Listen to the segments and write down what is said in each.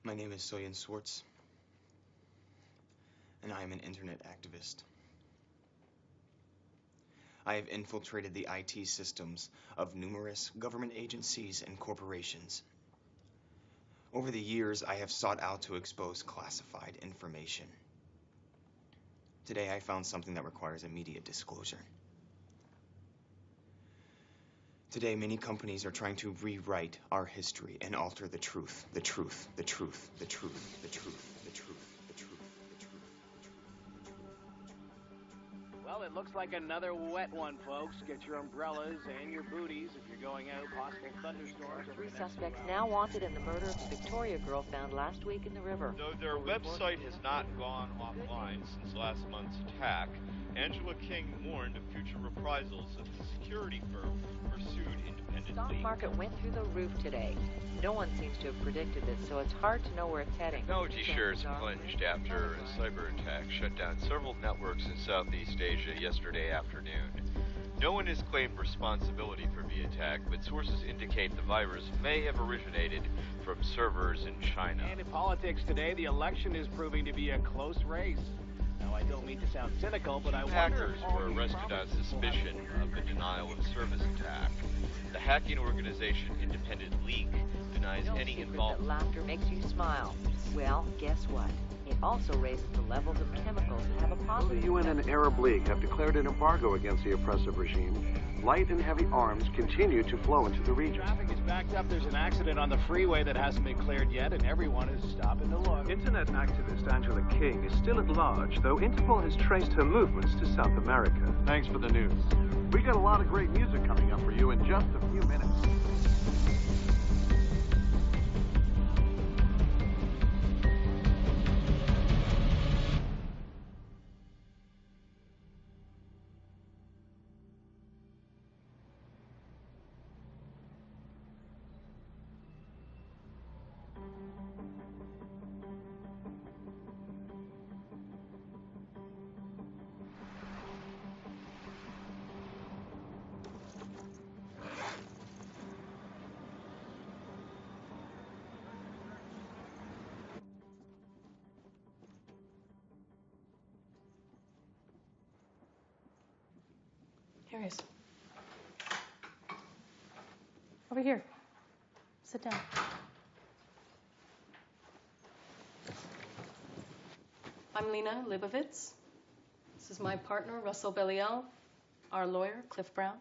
My name is Soyan Swartz, and I am an internet activist. I have infiltrated the IT systems of numerous government agencies and corporations. Over the years, I have sought out to expose classified information. Today, I found something that requires immediate disclosure. Today, many companies are trying to rewrite our history and alter the truth, the truth, the truth, the truth, the truth, the truth, the truth, the truth, the truth. Well, it looks like another wet one, folks. Get your umbrellas and your booties if you're going out. Possible thunderstorms. Three suspects now wanted in the murder of the Victoria girl found last week in the river. Though their website has not gone offline since last month's attack, Angela King warned of future reprisals if the security firm pursued independent Stock leaks. market went through the roof today. No one seems to have predicted this, so it's hard to know where it's heading. Technology shares plunged after a cyber attack shut down several networks in Southeast Asia yesterday afternoon. No one has claimed responsibility for the attack, but sources indicate the virus may have originated from servers in China. And in politics today, the election is proving to be a close race. Now, I don't mean to sound cynical, but I wonder Hackers if all were these arrested on promises will suspicion happen. of the denial of service attack. The hacking organization Independent Leak denies No any secret that involvement. laughter makes you smile. Well, guess what? It also raises the levels of chemicals that have a Though positive the UN effect. and Arab League have declared an embargo against the oppressive regime, light and heavy arms continue to flow into the region. Traffic is backed up. There's an accident on the freeway that hasn't been cleared yet, and everyone is stopping to look. Internet activist Angela King is still at large, though Interpol has traced her movements to South America. Thanks for the news. We got a lot of great music coming up for you in just a few minutes. Here he is. Over here. Sit down. I'm Lena Libovitz. This is my partner, Russell Belial, our lawyer, Cliff Brown.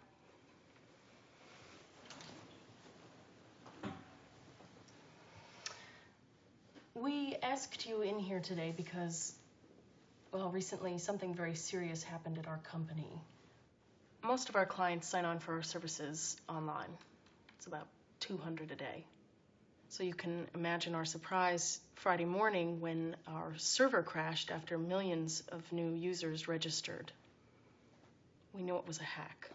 We asked you in here today because, well, recently something very serious happened at our company. Most of our clients sign on for our services online. It's about 200 a day. So you can imagine our surprise Friday morning when our server crashed after millions of new users registered. We knew it was a hack.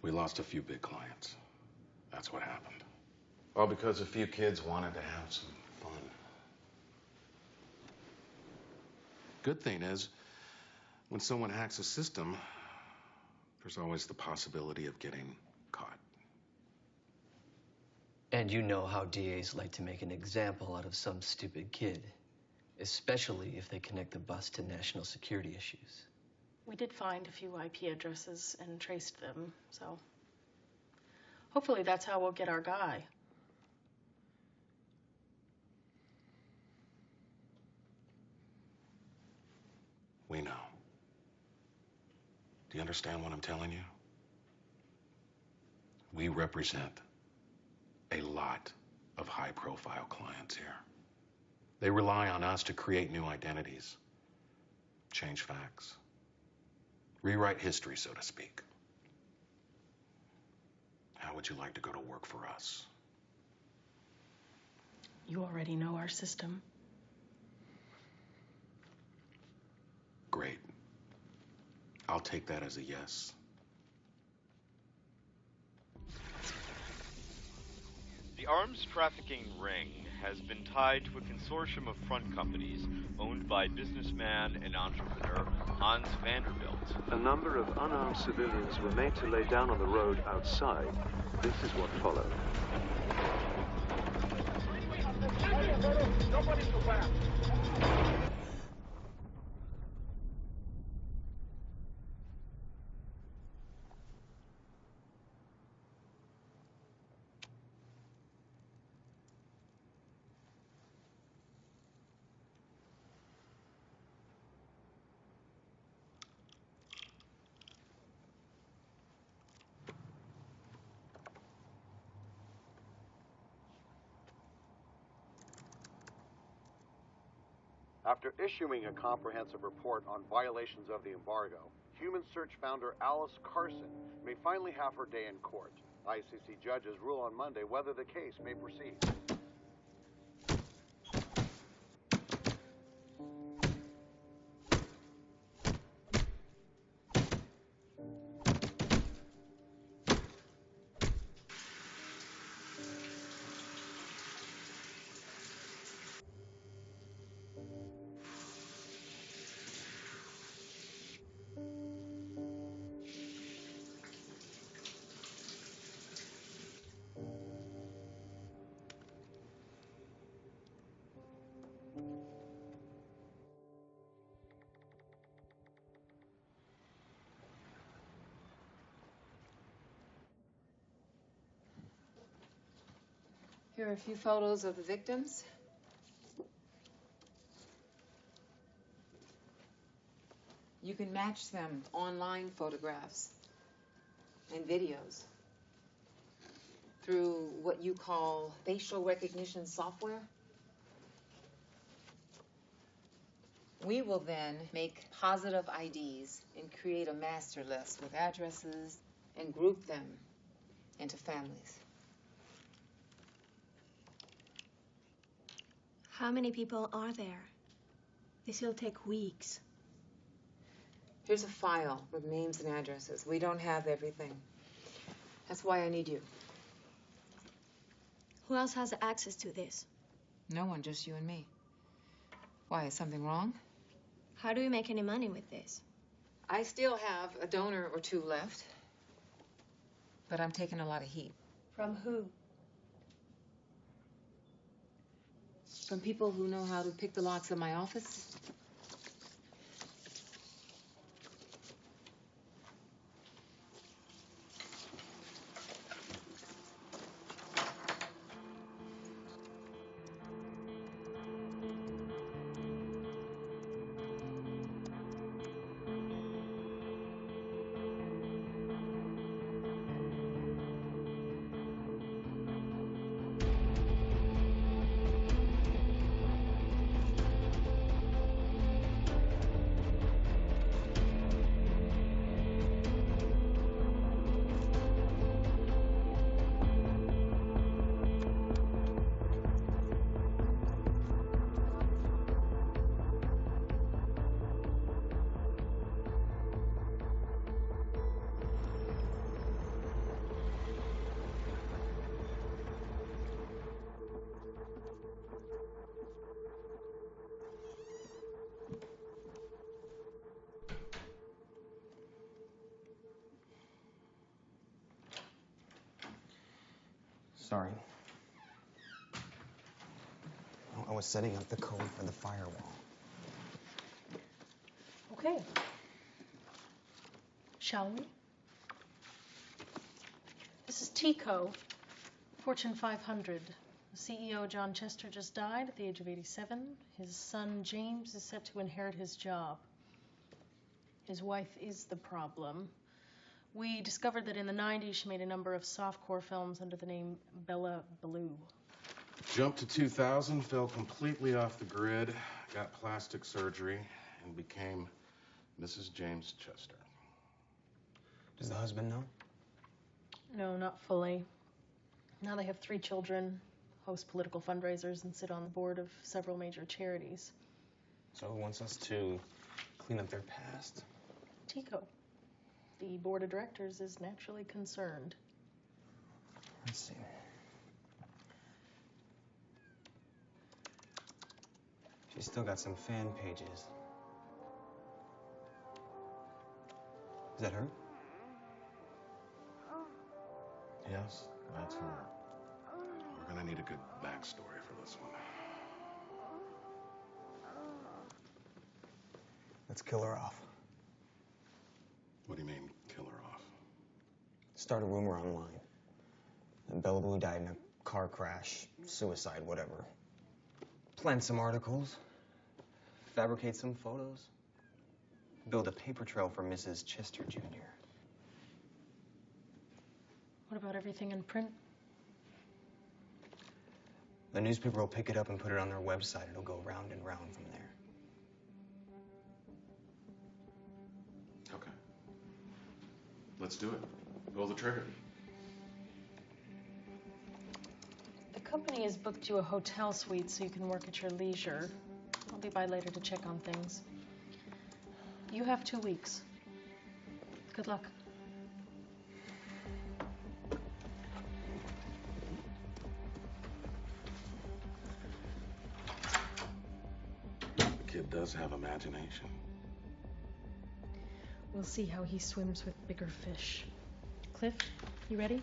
We lost a few big clients. That's what happened. All because a few kids wanted to have some fun. Good thing is, when someone hacks a system, there's always the possibility of getting caught. And you know how DAs like to make an example out of some stupid kid, especially if they connect the bust to national security issues. We did find a few IP addresses and traced them, so hopefully that's how we'll get our guy. We know. Do you understand what I'm telling you? We represent a lot of high-profile clients here. They rely on us to create new identities, change facts, rewrite history, so to speak. How would you like to go to work for us? You already know our system. Great. I'll take that as a yes. The arms trafficking ring has been tied to a consortium of front companies owned by businessman and entrepreneur Hans Vanderbilt. A number of unarmed civilians were made to lay down on the road outside. This is what followed. After issuing a comprehensive report on violations of the embargo, Human Search founder Alice Carson may finally have her day in court. ICC judges rule on Monday whether the case may proceed. Here are a few photos of the victims. You can match them online photographs and videos through what you call facial recognition software. We will then make positive IDs and create a master list with addresses and group them into families. How many people are there? This will take weeks. Here's a file with names and addresses. We don't have everything. That's why I need you. Who else has access to this? No one, just you and me. Why, is something wrong? How do we make any money with this? I still have a donor or two left, but I'm taking a lot of heat. From who? From people who know how to pick the locks of my office. Sorry. I was setting up the code for the firewall. Okay. Shall we? This is Tico, Fortune 500. The CEO, John Chester, just died at the age of 87. His son, James, is set to inherit his job. His wife is the problem. We discovered that in the 90s, she made a number of softcore films under the name Bella Blue. Jumped to 2000, fell completely off the grid, got plastic surgery, and became Mrs. James Chester. Does the husband know? No, not fully. Now they have 3 children, host political fundraisers, and sit on the board of several major charities. So who wants us to clean up their past? Tico. The board of directors is naturally concerned. Let's see. She's still got some fan pages. Is that her? Yes, that's her. We're gonna need a good backstory for this one. Let's kill her off. What do you mean, kill her off? Start a rumor online. That Bella Blue died in a car crash, suicide, whatever. Plant some articles. Fabricate some photos. Build a paper trail for Mrs. Chester Jr. What about everything in print? The newspaper will pick it up and put it on their website. It'll go round and round from there. Let's do it. Pull the trigger. The company has booked you a hotel suite so you can work at your leisure. I'll be by later to check on things. You have 2 weeks. Good luck. The kid does have imagination. We'll see how he swims with bigger fish. Cliff, you ready?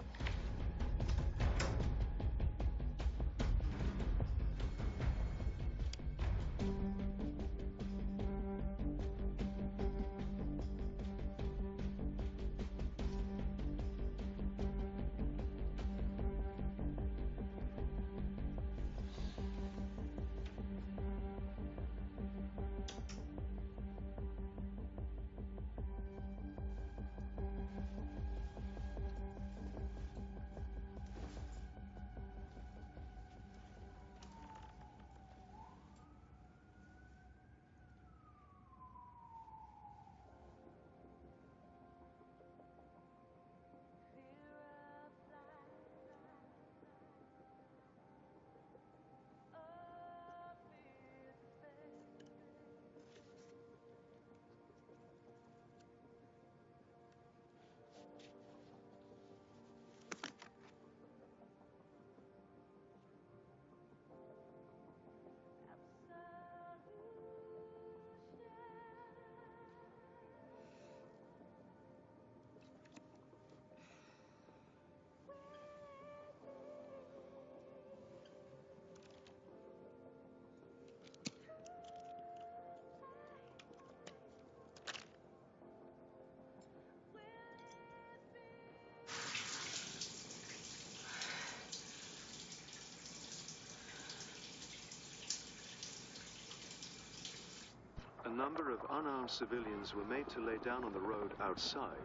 A number of unarmed civilians were made to lay down on the road outside.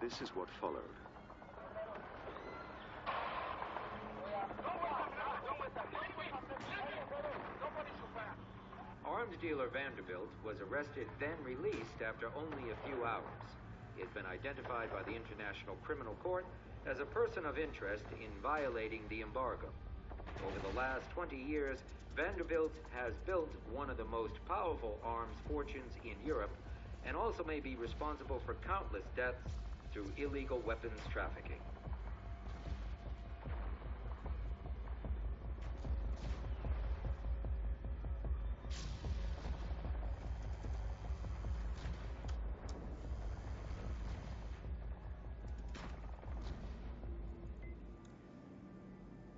This is what followed. Arms dealer Vanderbilt was arrested, then released after only a few hours. He has been identified by the International Criminal Court as a person of interest in violating the embargo. Over the last 20 years, Vanderbilt has built one of the most powerful arms fortunes in Europe and also may be responsible for countless deaths through illegal weapons trafficking.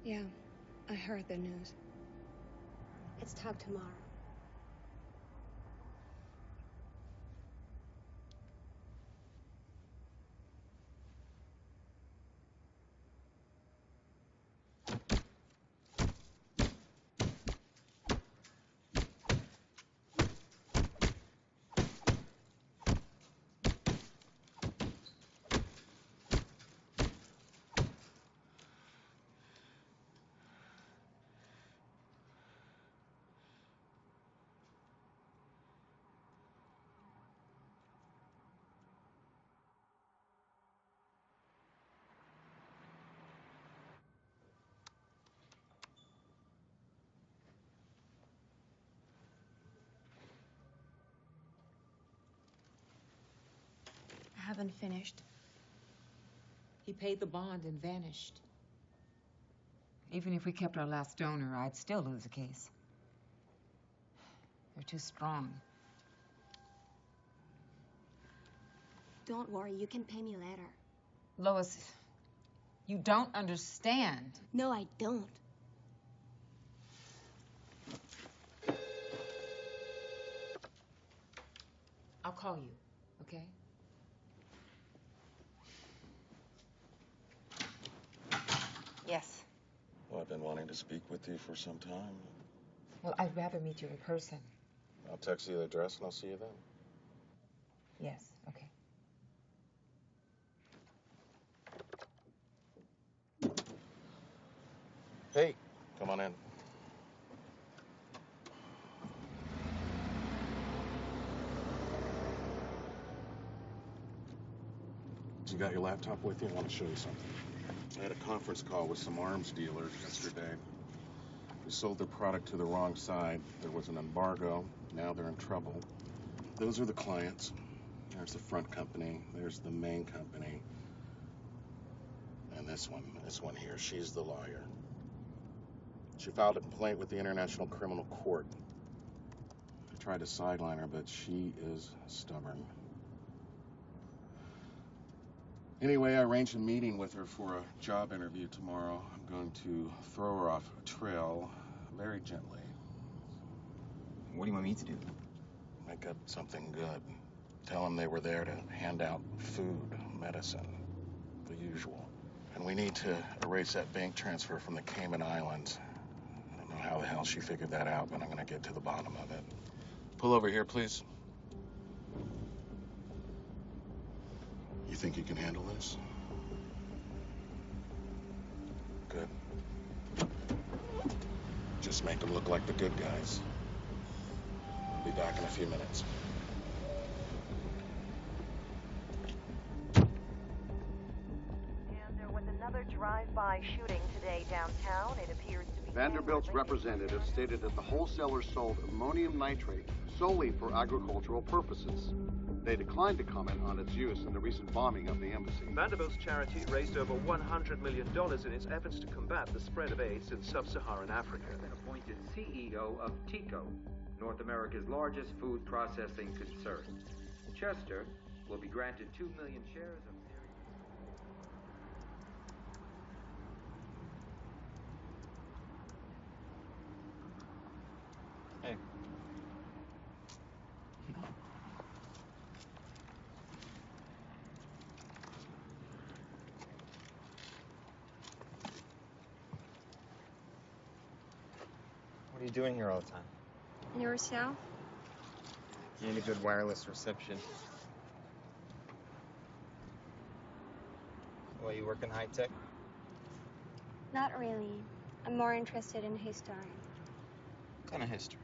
Yeah, I heard the news. Let's talk tomorrow. I haven't finished. He paid the bond and vanished. Even if we kept our last donor, I'd still lose the case. They're too strong. Don't worry, you can pay me later. Lois, you don't understand. No, I don't. I'll call you, okay? Yes. Well, I've been wanting to speak with you for some time. Well, I'd rather meet you in person. I'll text you the address and I'll see you then. Yes, okay. Hey, come on in. you got your laptop with you? I want to show you something. I had a conference call with some arms dealers yesterday. We sold their product to the wrong side. There was an embargo. Now they're in trouble. Those are the clients. There's the front company. There's the main company. And this one here, she's the lawyer. She filed a complaint with the International Criminal Court. I tried to sideline her, but she is stubborn. Anyway, I arranged a meeting with her for a job interview tomorrow. I'm going to throw her off a trail very gently. What do you want me to do? Make up something good. Tell them they were there to hand out food, medicine, the usual. And we need to erase that bank transfer from the Cayman Islands. I don't know how the hell she figured that out, but I'm going to get to the bottom of it. Pull over here, please. You think you can handle this? Good. Just make them look like the good guys. I'll be back in a few minutes. And there was another drive-by shooting today downtown. It appears to be... Vanderbilt's representative stated that the wholesaler sold ammonium nitrate solely for agricultural purposes. They declined to comment on its use in the recent bombing of the embassy. Vanderbilt's charity raised over $100 million in its efforts to combat the spread of AIDS in sub-Saharan Africa. Has been appointed CEO of TECO, North America's largest food processing concern. Chester will be granted 2 million shares of... Hey. What are you doing here all the time? Yourself? You need a good wireless reception. Well, you work in high tech? Not really. I'm more interested in history. What kind of history?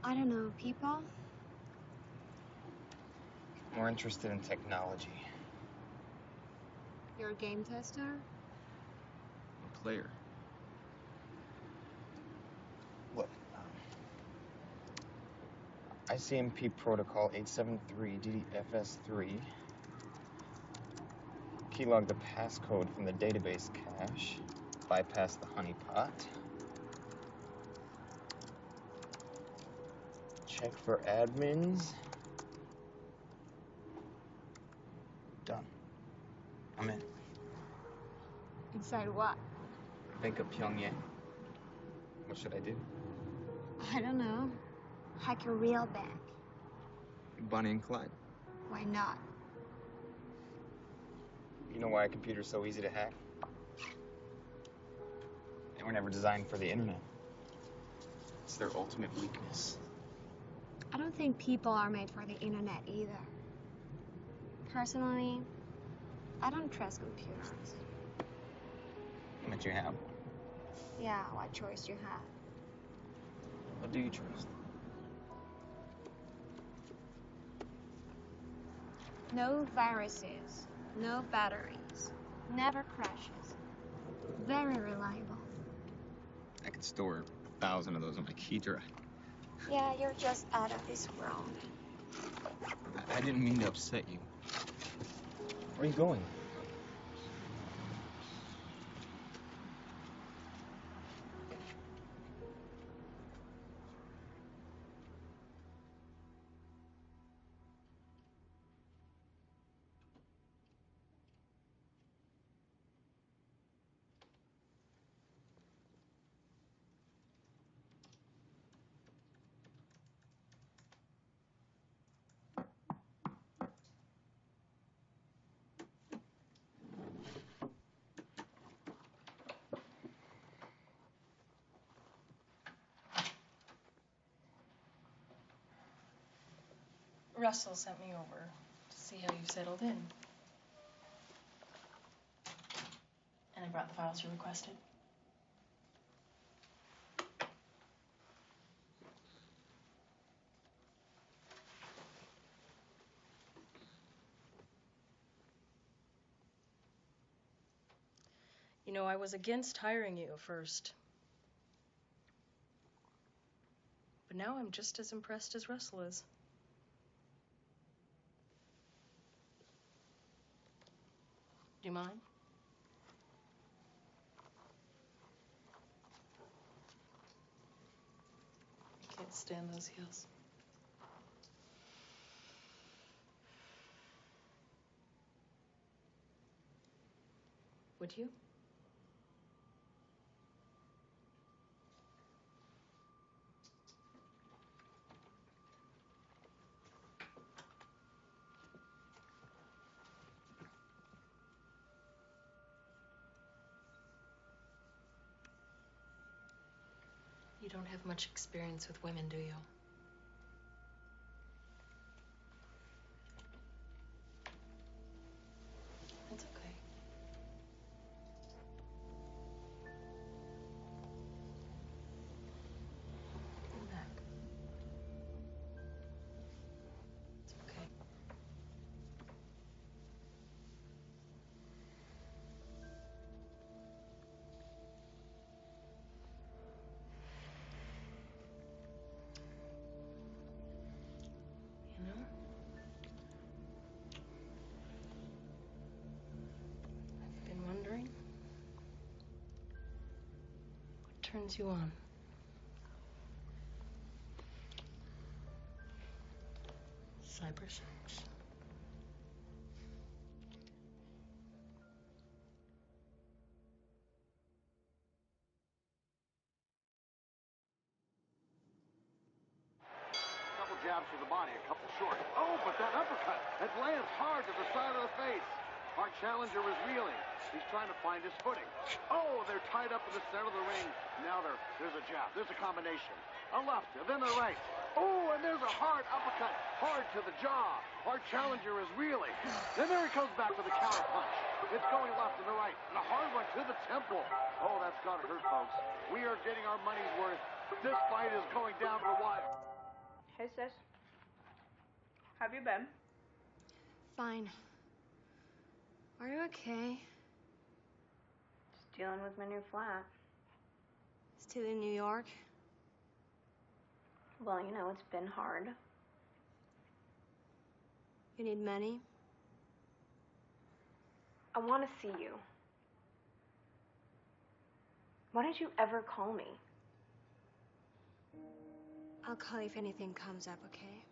I don't know, people? More interested in technology. You're a game tester? A player. Look, ICMP protocol 873 DDFS3 keylog the passcode from the database cache, bypass the honeypot, check for admins. Done. I'm in. Inside what? Bank of Pyongyang. What should I do? I don't know. Hack a real bank. Bonnie and Clyde. Why not? You know why a computer's so easy to hack? They were never designed for the internet. It's their ultimate weakness. I don't think people are made for the internet either. Personally, I don't trust computers. But you have. Yeah, what choice you have? What do you trust? No viruses, no batteries, never crashes. Very reliable. I could store 1,000 of those on my key drive. Yeah, you're just out of this world. I didn't mean to upset you. Where are you going? Russell sent me over to see how you settled in. And I brought the files you requested. You know, I was against hiring you at first. But now I'm just as impressed as Russell is. Do you mind? I can't stand those heels. Would you? You don't have much experience with women, do you? That's okay. Come back. It's okay. You know? I've been wondering. What turns you on? Cybersex. Couple jabs to the body, a couple short. Oh, but that uppercut, it lands hard to the side of the face. Our challenger is reeling. He's trying to find his footing. Oh, they're tied up in the center of the ring. Now there's a jab. There's a combination. A left, and then the right. Oh, and there's a hard uppercut. Hard to the jaw. Our challenger is reeling. Then there he comes back with a counter punch. It's going left and the right. And a hard one to the temple. Oh, that's got to hurt, folks. We are getting our money's worth. This fight is going down to the wire. Hey, sis. Have you been? Fine. Are you okay? Just dealing with my new flat. Still in New York? Well, you know, it's been hard. You need money? I want to see you. Why don't you ever call me? I'll call you if anything comes up, okay?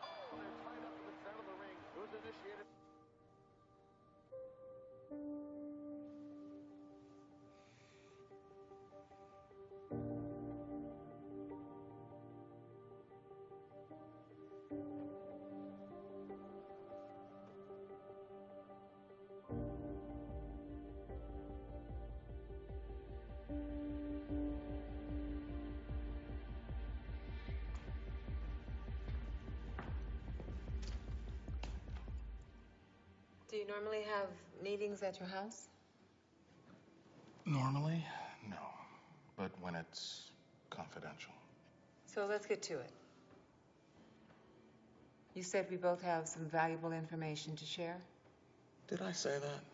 Oh, they're tied up in the center of the ring. Who's initiated? Do you normally have meetings at your house? Normally, no. But when it's confidential. So let's get to it. You said we both have some valuable information to share? Did I say that?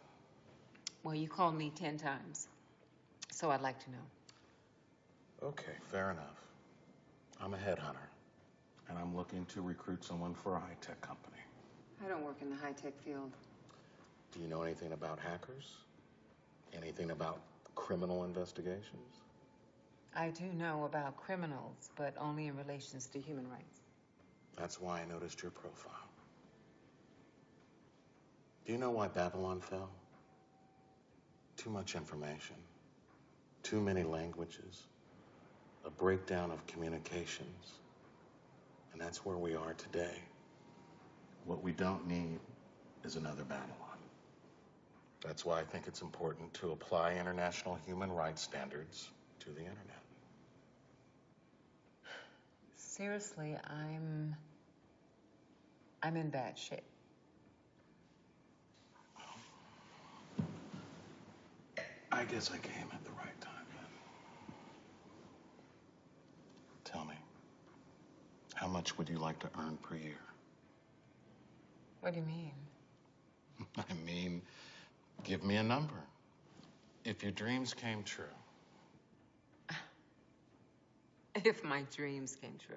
Well, you called me 10 times. So I'd like to know. Okay, fair enough. I'm a headhunter, and I'm looking to recruit someone for a high-tech company. I don't work in the high-tech field. Do you know anything about hackers? Anything about criminal investigations? I do know about criminals, but only in relations to human rights. That's why I noticed your profile. Do you know why Babylon fell? Too much information, too many languages, a breakdown of communications. And that's where we are today. What we don't need is another Babylon. That's why I think it's important to apply international human rights standards to the internet. Seriously, I'm in bad shape. I guess I came at the right time then. Tell me, how much would you like to earn per year? What do you mean? I mean, give me a number. If your dreams came true. If my dreams came true.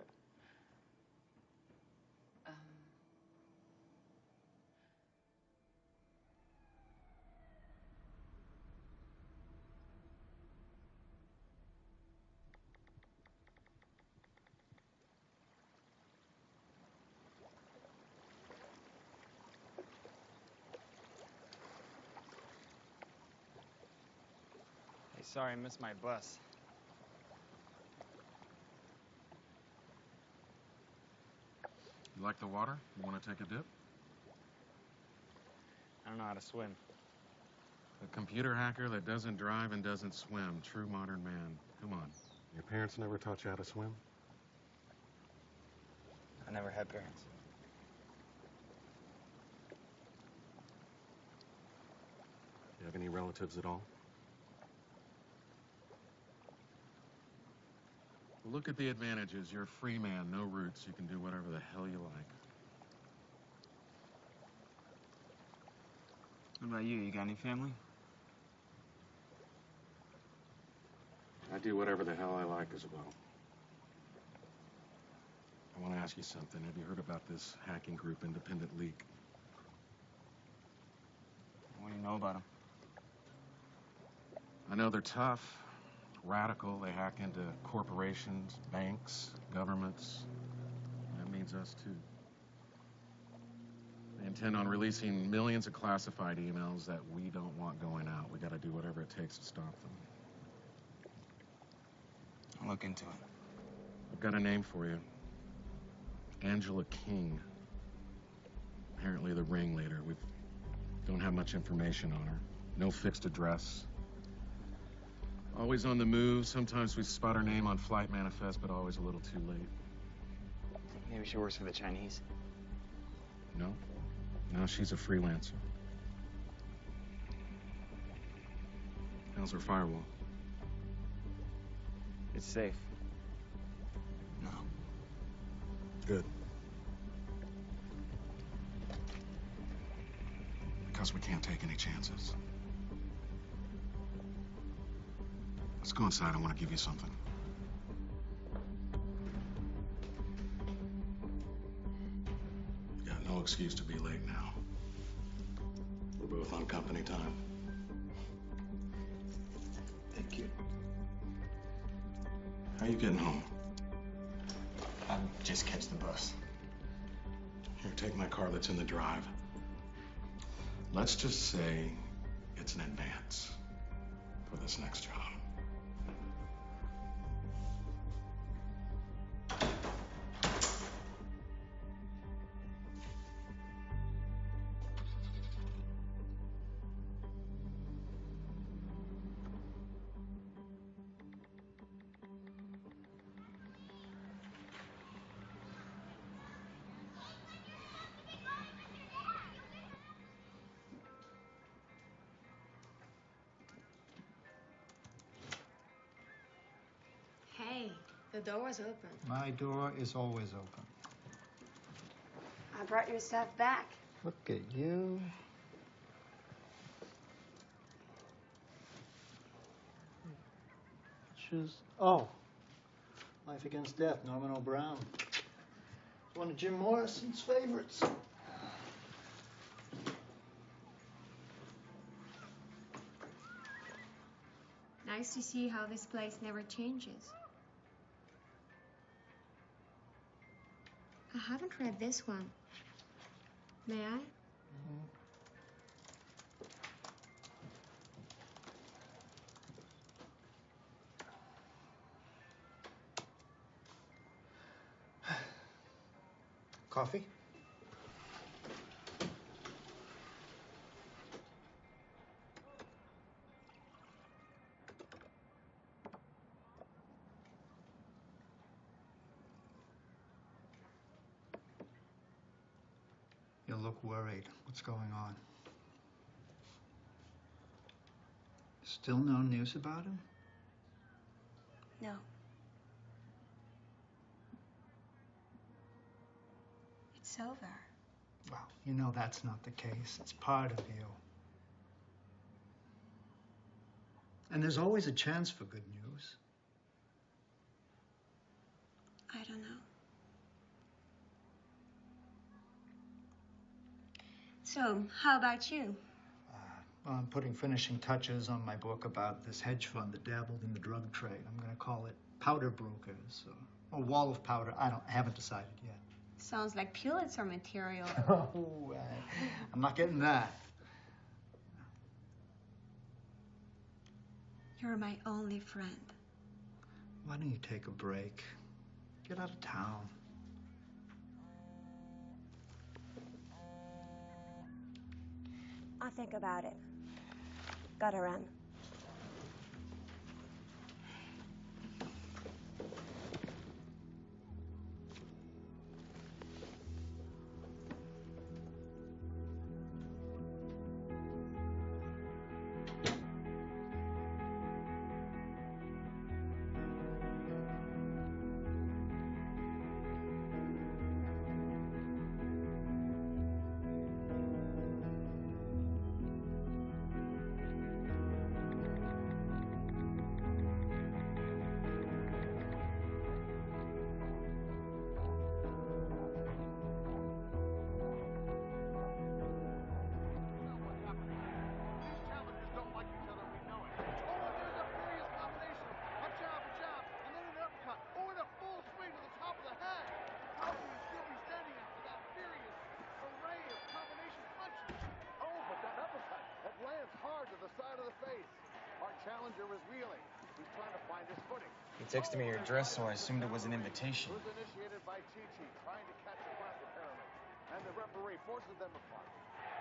Hey, sorry, I missed my bus. You like the water? You want to take a dip? I don't know how to swim. A computer hacker that doesn't drive and doesn't swim. True modern man. Come on. Your parents never taught you how to swim? I never had parents. You have any relatives at all? Look at the advantages. You're a free man, no roots. You can do whatever the hell you like. What about you? You got any family? I do whatever the hell I like as well. I want to ask you something. Have you heard about this hacking group, Independent Leak? What do you know about them? I know they're tough, radical. They hack into corporations, banks, governments. That means us, too. They intend on releasing millions of classified emails that we don't want going out. We got to do whatever it takes to stop them. I'll look into it. I've got a name for you. Angela King. Apparently the ringleader. We don't have much information on her. No fixed address. Always on the move. Sometimes we spot her name on flight manifest, but always a little too late. Maybe she works for the Chinese. No. No, she's a freelancer. How's her firewall? It's safe. No. Good. Because we can't take any chances. Let's go inside. I want to give you something. Got no excuse to be late now. We're both on company time. Thank you. How you getting home? I'll just catch the bus. Here, take my car that's in the drive. Let's just say it's an advance for this next job. Hey, the door was open. My door is always open. I brought your stuff back. Look at you. Oh, Life Against Death, Norman O'Brown. It's one of Jim Morrison's favorites. Nice to see how this place never changes. I haven't read this one. May I? Coffee? You look worried. What's going on? Still no news about him? No. It's over. Well, you know that's not the case. It's part of you. And there's always a chance for good news. I don't know. So, how about you? Well, I'm putting finishing touches on my book about this hedge fund that dabbled in the drug trade. I'm going to call it Powder Brokers, or Wall of Powder. I haven't decided yet. Sounds like Pulitzer material. Oh, I'm not getting that. You're my only friend. Why don't you take a break? Get out of town. I'll think about it. Gotta run. He texted me your address, so I assumed it was an invitation. It was initiated by Chi-Chi trying to catch a class apparently. And the referee forces them apart.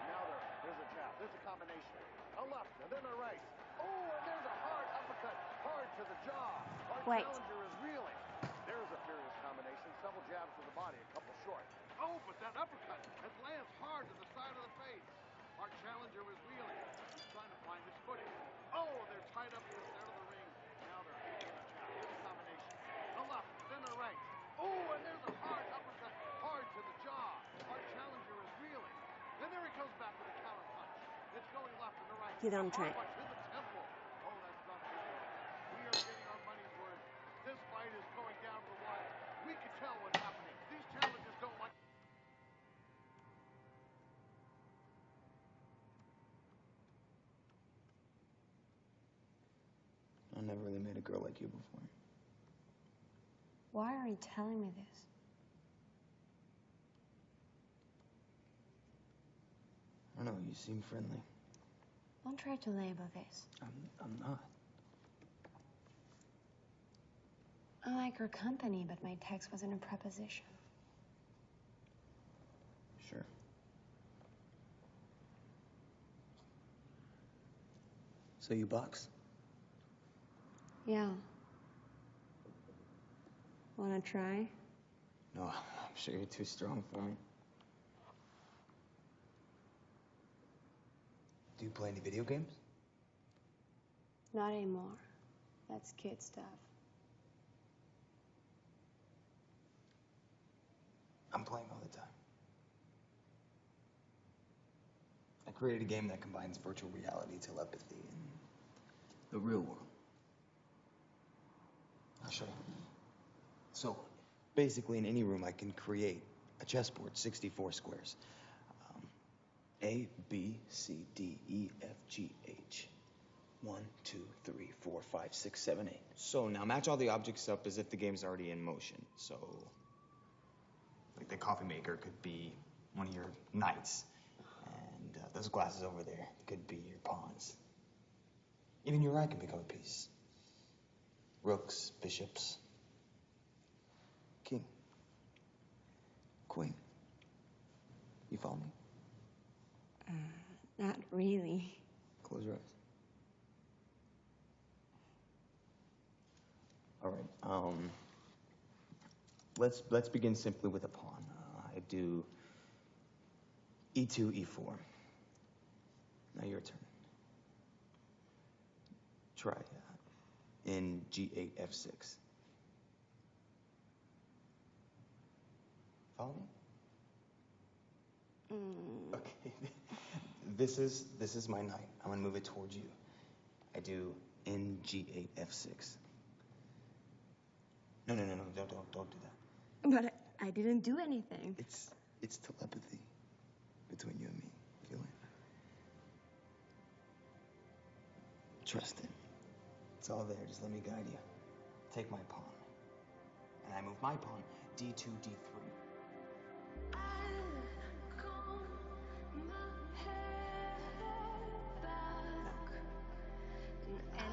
Now there's a jab. There's a combination. A left and then a right. Oh, and there's a hard uppercut. Hard to the jaw. Our challenger is reeling. There's a furious combination. Several jabs to the body, a couple short. Oh, but that uppercut. It lands hard to the side of the face. Our challenger is reeling. He's trying to find his footing. Oh, they're tied up in the center of the ring. Now they're in a jab. Here's a combination. A left, then a right. Oh, and there's a hard uppercut. Hard to the jaw. Our challenger is reeling. And there he comes back with a counter punch. It's going left and the right. You don't try. Hard punch to the temple. Oh, that's not good. We are getting our money's worth. This fight is going down to the wire. We can tell what's happening. These challengers don't like. I never really met a girl like you before. Why are you telling me this? I don't know, you seem friendly. Don't try to label this. I'm not. I like your company, but my text wasn't a preposition. Sure. So you box? Yeah. Wanna try? No, I'm sure you're too strong for me. Do you play any video games? Not anymore. That's kid stuff. I'm playing all the time. I created a game that combines virtual reality, telepathy, and the real world. I'll show you. So, basically, in any room, I can create a chessboard, 64 squares. A, B, C, D, E, F, G, H. 1, 2, 3, 4, 5, 6, 7, 8. So now match all the objects up as if the game's already in motion. So, like the coffee maker could be one of your knights. And those glasses over there could be your pawns. Even your eye can become a piece. Rooks, bishops, king, queen. You follow me? Not really. Close your eyes. All right. Let's begin simply with a pawn. I do E2, E4. Now your turn. Try in G8, F6. Follow me? Okay. This is my night. I'm gonna move it towards you. I do NG8 F6. No, don't do that. But I didn't do anything. It's telepathy between you and me. Feel it? Trust it. It's all there. Just let me guide you. Take my pawn. And I move my pawn D2, D3. And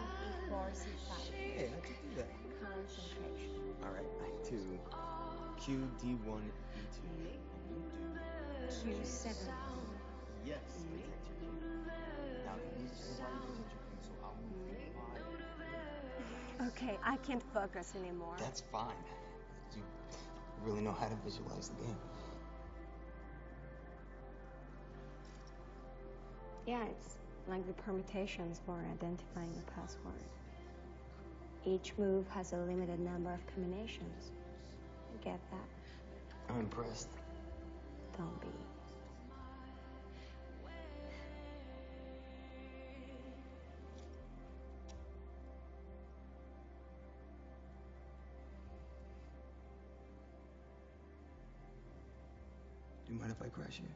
E4, C5. Hey, I can do that. Concentration. All right, I do Q, D1, E2. Q7. Yes, protect your king. Now, you just why you protect your king, so I'll move 5. Okay, I can't focus anymore. That's fine. You really know how to visualize the game. Yeah, it's like the permutations for identifying a password. Each move has a limited number of combinations. You get that? I'm impressed. Don't be. Do you mind if I crash here?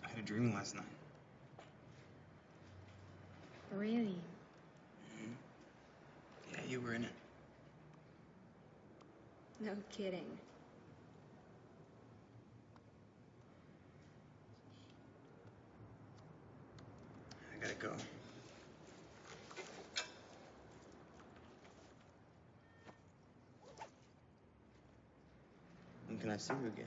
I had a dream last night. Really? Yeah, you were in it. No kidding. I gotta go. When can I see you again?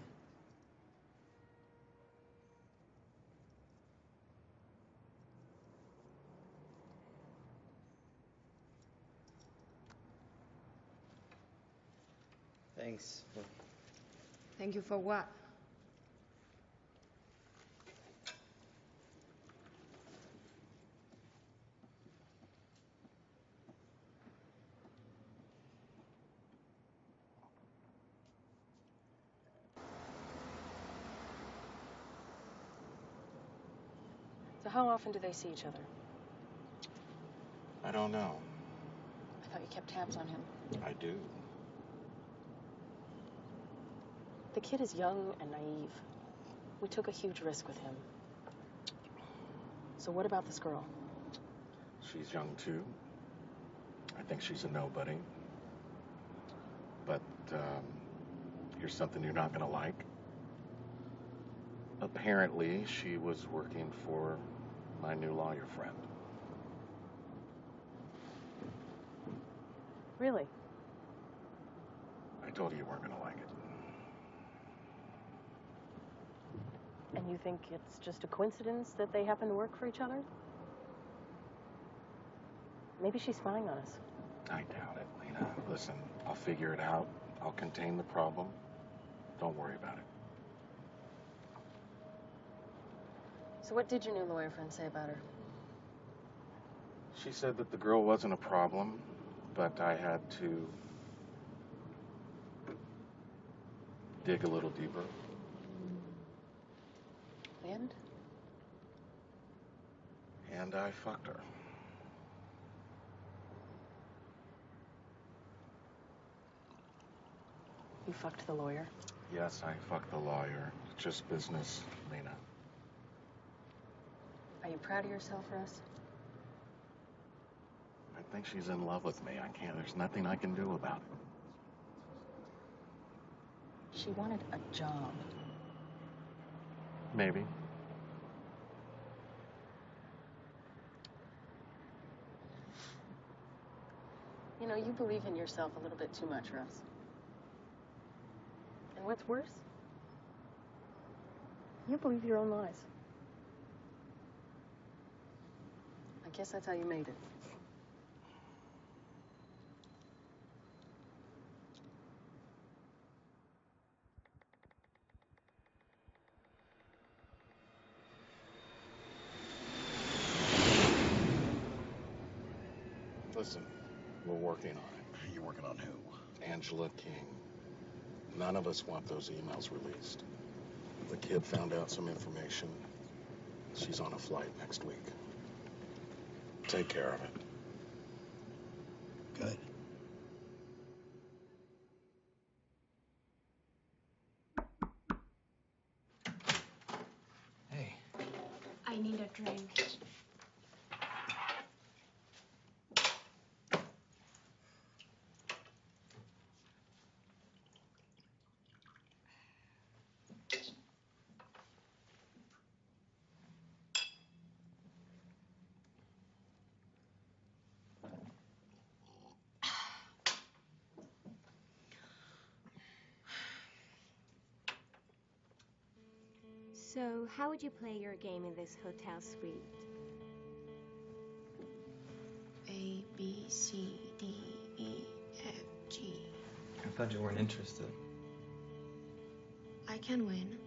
Thanks. Thank you for what? So how often do they see each other? I don't know. I thought you kept tabs on him. I do. The kid is young and naive. We took a huge risk with him. So what about this girl? She's young, too. I think she's a nobody. But, here's something you're not gonna like. Apparently, she was working for my new lawyer friend. Really? I told you weren't gonna like it. And you think it's just a coincidence that they happen to work for each other? Maybe she's spying on us. I doubt it, Lena. Listen, I'll figure it out. I'll contain the problem. Don't worry about it. So what did your new lawyer friend say about her? She said that the girl wasn't a problem, but I had to dig a little deeper. And I fucked her. You fucked the lawyer? Yes, I fucked the lawyer. It's just business, Lena. Are you proud of yourself, Russ? I think she's in love with me. There's nothing I can do about it. She wanted a job. Maybe. You know, you believe in yourself a little bit too much, Russ. And what's worse? You believe your own lies. I guess that's how you made it. Listen, we're working on it. You're working on who? Angela King. None of us want those emails released. The kid found out some information. She's on a flight next week. Take care of it. Good. Hey. I need a drink. So, how would you play your game in this hotel suite? A, B, C, D, E, F, G. I thought you weren't interested. I can win.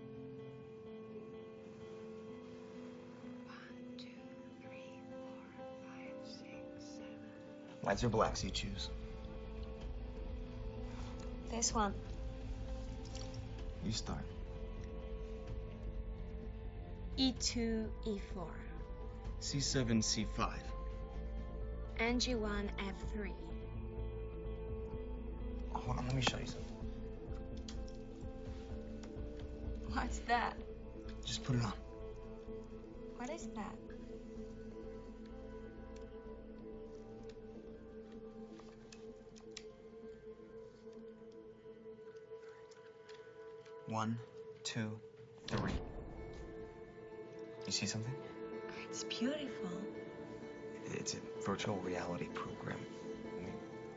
1, 2, 3, 4, 5, 6, 7. Whites or blacks, you choose. This one. You start. E2, E4. C7, C5. NG1, F3. Oh, hold on, let me show you something. What's that? Just put it on. What is that? One, 2, 3. You see something? It's beautiful. It's a virtual reality program.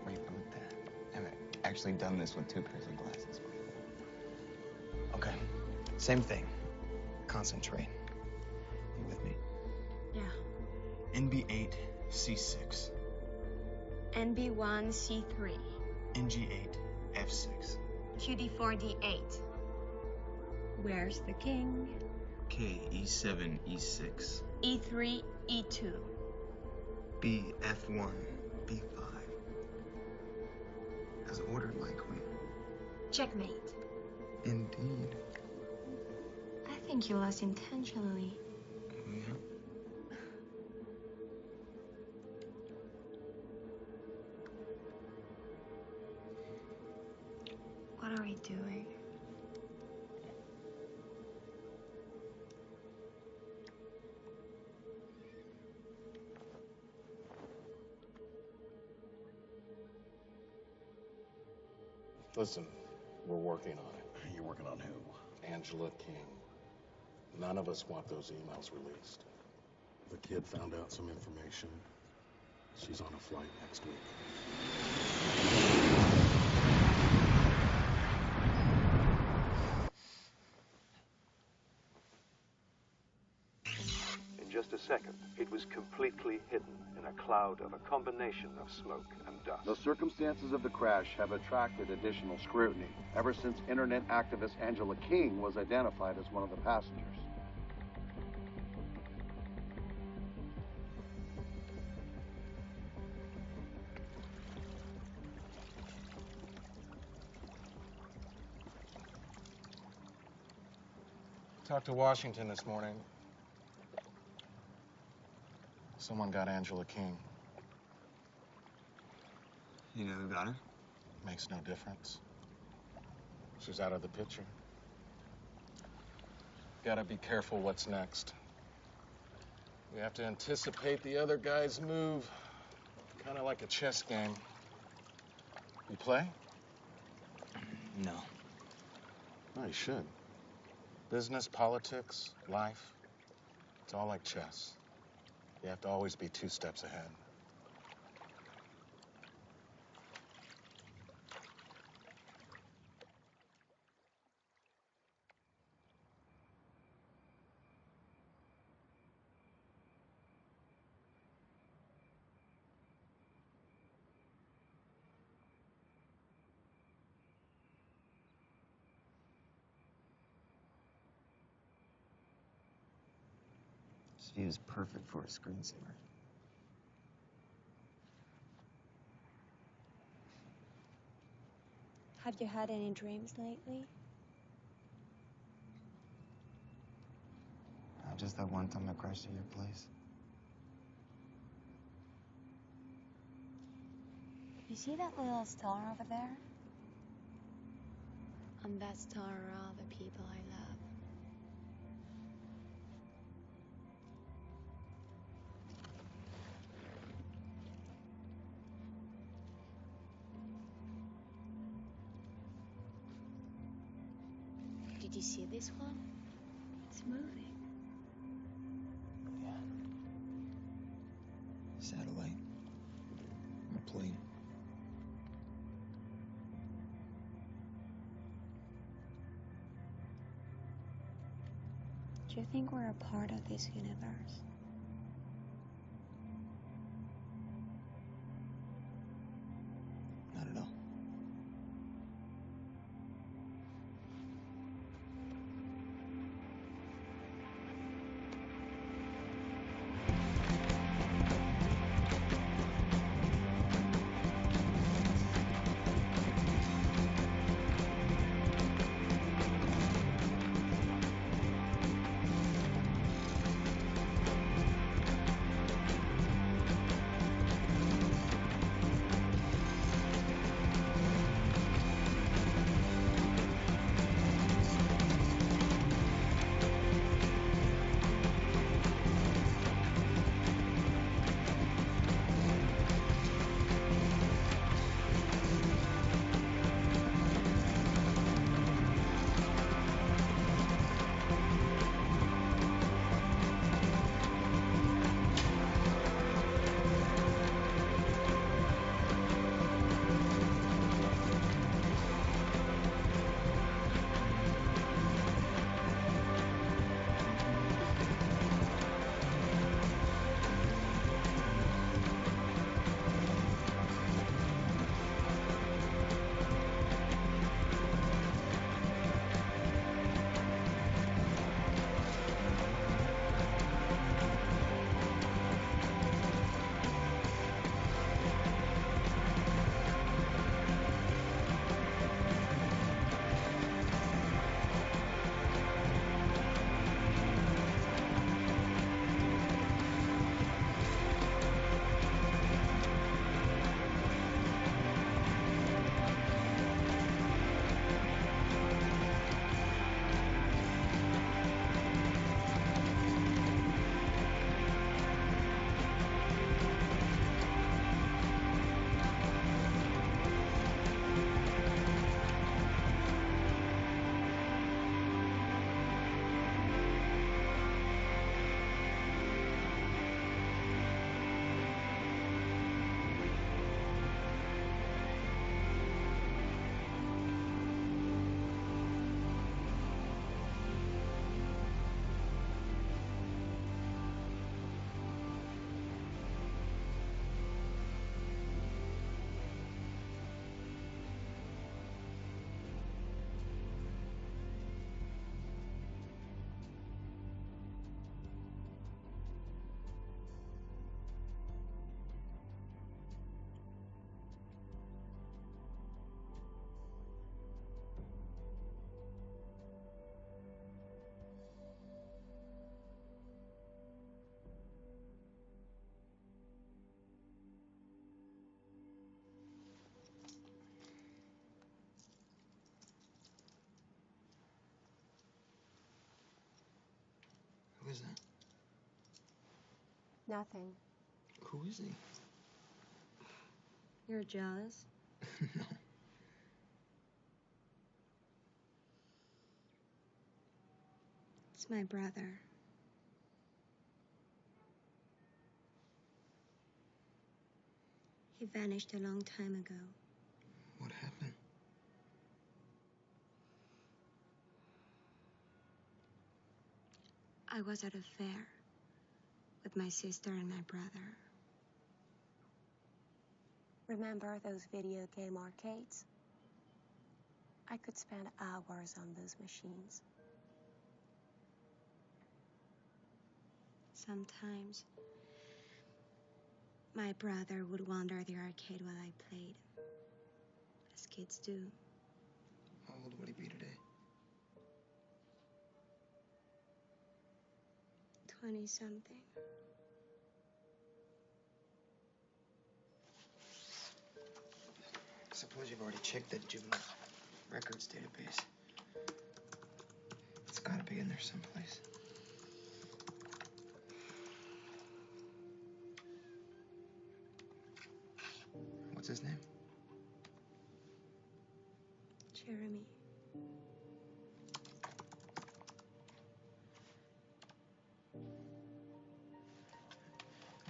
We reboot that. I've actually done this with 2 pairs of glasses. Okay, same thing. Concentrate. You with me? Yeah. NB8, C6. NB1, C3. NG8, F6. QD4, D8. Where's the king? K, E7, E6. E3, E2. B, F1, B5. As ordered, my queen. Checkmate. Indeed. I think you lost intentionally. Yeah. What are we doing? Listen, we're working on it. You're working on who? Angela King. None of us want those emails released. The kid found out some information. She's on a flight next week. In just a second, it was completely hidden in a cloud of a combination of smoke and dust. The circumstances of the crash have attracted additional scrutiny ever since internet activist Angela King was identified as one of the passengers. Talked to Washington this morning. Someone got Angela King. You know who got her? Makes no difference. She's out of the picture. Gotta be careful what's next. We have to anticipate the other guy's move. Kind of like a chess game. You play? No. No, you should. Business, politics, life, it's all like chess. You have to always be 2 steps ahead. This view is perfect for a screensaver. Have you had any dreams lately? Just that one time I crashed at your place. You see that little star over there? On that star are all the people I love. Did you see this one? It's moving. Yeah. Satellite. A plane. Do you think we're a part of this universe? Not at all. Nothing. Who is he? You're jealous? No. It's my brother. He vanished a long time ago. What happened? I was at a fair with my sister and my brother. Remember those video game arcades? I could spend hours on those machines. Sometimes, my brother would wander the arcade while I played, as kids do. How old would he be today? 20-something. I suppose you've already checked the juvenile records database. It's gotta be in there someplace. What's his name? Jeremy.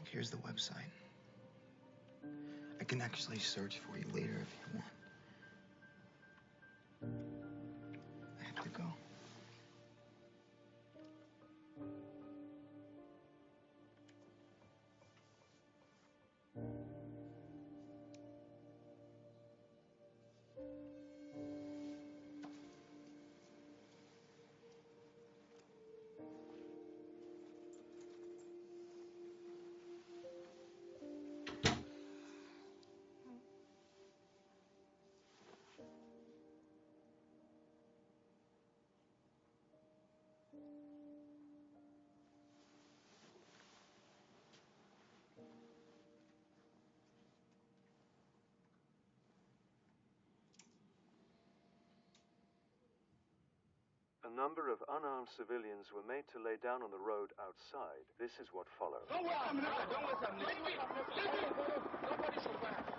Here's the website. I can actually search for you later if you want. I have to go. A number of unarmed civilians were made to lay down on the road outside. This is what followed. Don't waste a minute. Don't waste a minute. Nobody survived.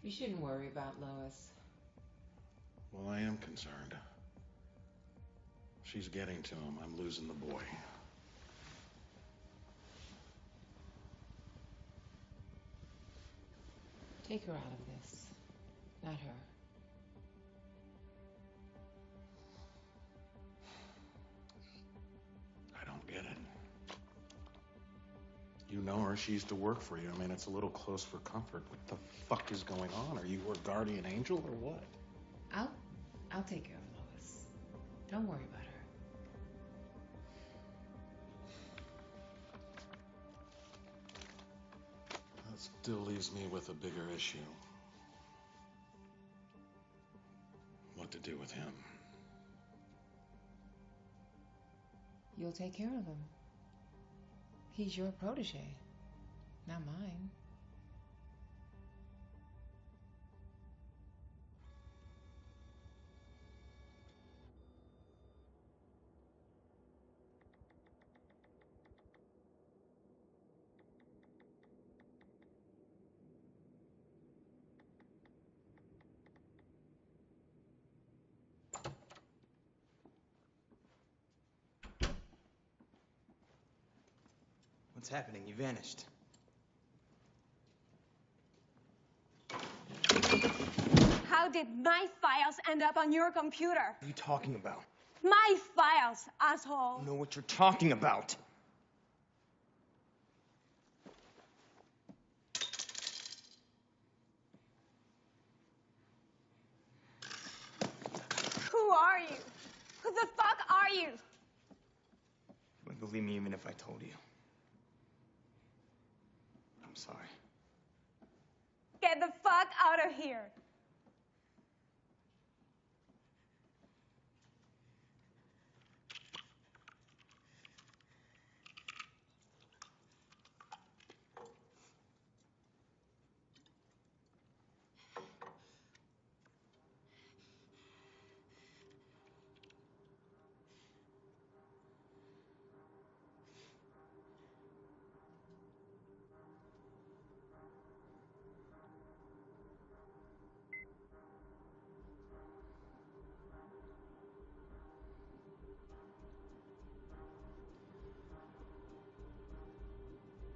You shouldn't worry about Lois. Well, I am concerned. She's getting to him. I'm losing the boy. Take her out of this, not her. I don't get it. You know her. She used to work for you. I mean, it's a little close for comfort. What the fuck is going on? Are you her guardian angel or what? I'll take care of Lois. Don't worry about her. That still leaves me with a bigger issue. What to do with him. You'll take care of him. He's your protege, not mine. What's happening? You vanished. How did my files end up on your computer? What are you talking about? My files, asshole! I know what you're talking about. Who are you? Who the fuck are you? You wouldn't believe me even if I told you. I'm sorry. Get the fuck out of here!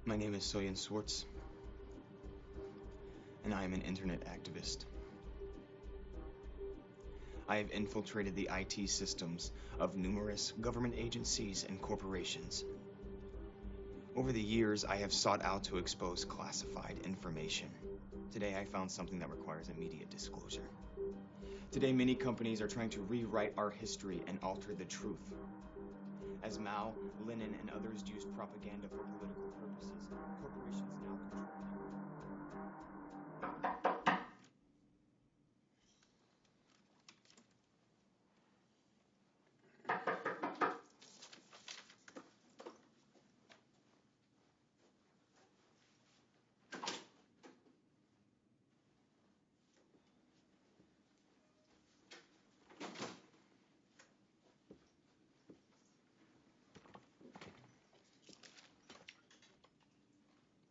My name is Soyan Swartz, and I am an internet activist. I have infiltrated the IT systems of numerous government agencies and corporations. Over the years, I have sought out to expose classified information. Today, I found something that requires immediate disclosure. Today, many companies are trying to rewrite our history and alter the truth. As Mao, Lenin, and others used propaganda for political purposes, corporations now control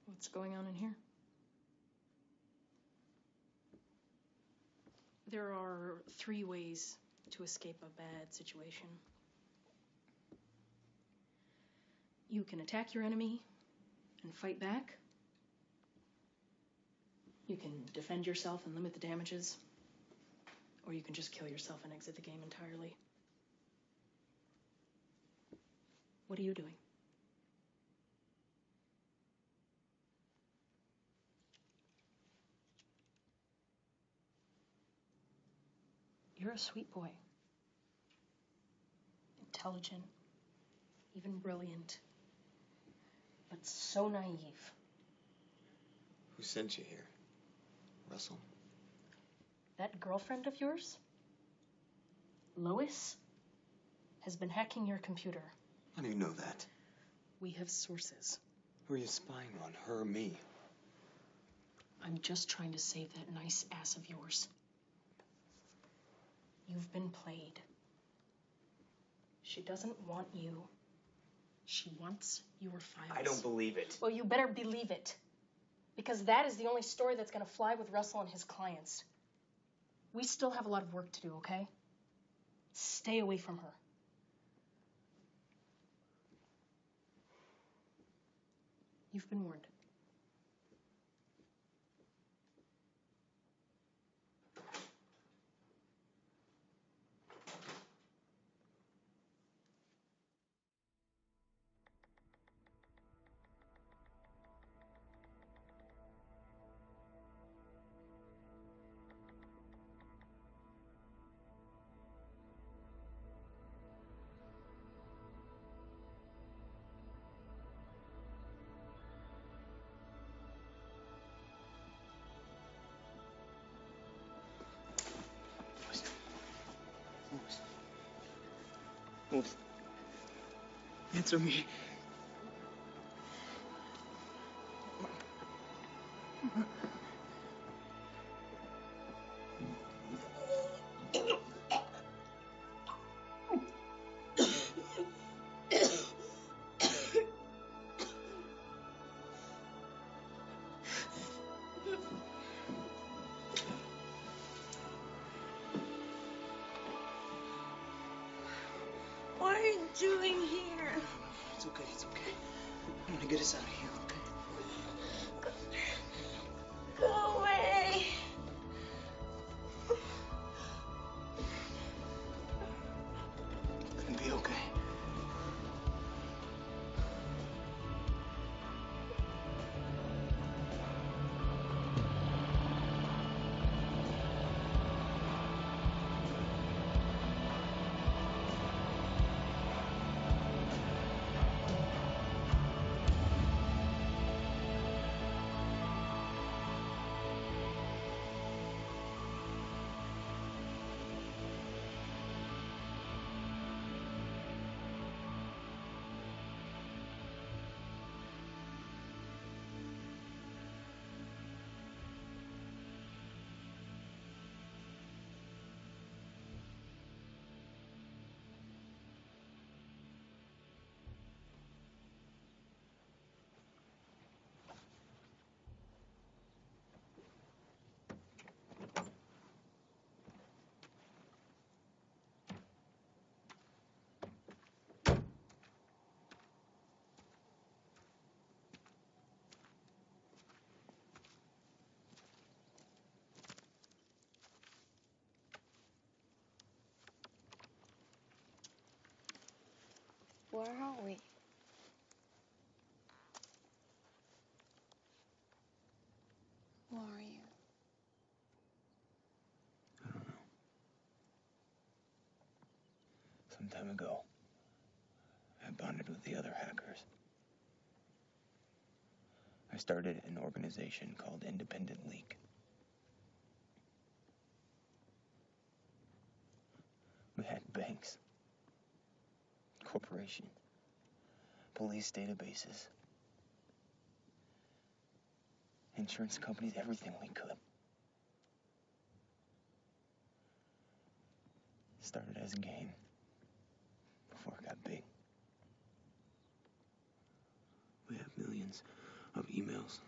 What's going on in here? There are 3 ways to escape a bad situation. You can attack your enemy and fight back. You can defend yourself and limit the damages. Or you can just kill yourself and exit the game entirely. What are you doing? You're a sweet boy. Intelligent, even brilliant, but so naive. Who sent you here? Russell? That girlfriend of yours, Lois, has been hacking your computer. How do you know that? We have sources. Who are you spying on, her or me? I'm just trying to save that nice ass of yours. You've been played. She doesn't want you. She wants your files. I don't believe it. Well, you better believe it. Because that is the only story that's going to fly with Russell and his clients. We still have a lot of work to do, okay? Stay away from her. You've been warned. Lois. Answer me. What are you doing here? It's okay, it's okay. I'm gonna get us out of here, okay? Go away. It's gonna be okay. Where are we? Who are you? I don't know. Some time ago, I bonded with the other hackers. I started an organization called Independent Leak. We had banks, corporations, police databases, insurance companies, everything we could. It started as a game before it got big. We have millions of emails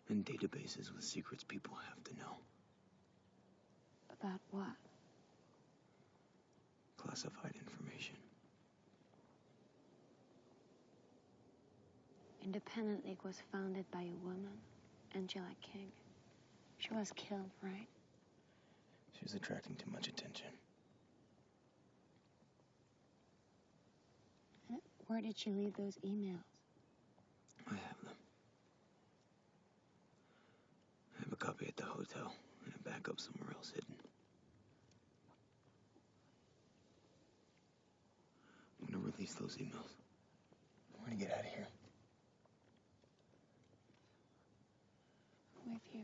and databases with secrets people have to know. About what? Classified information. Independent League was founded by a woman, Angela King. She was killed, right? She was attracting too much attention. Where did she leave those emails? I have them. I have a copy at the hotel and a backup somewhere else hidden. I'm gonna release those emails. We're gonna get out of here. With you.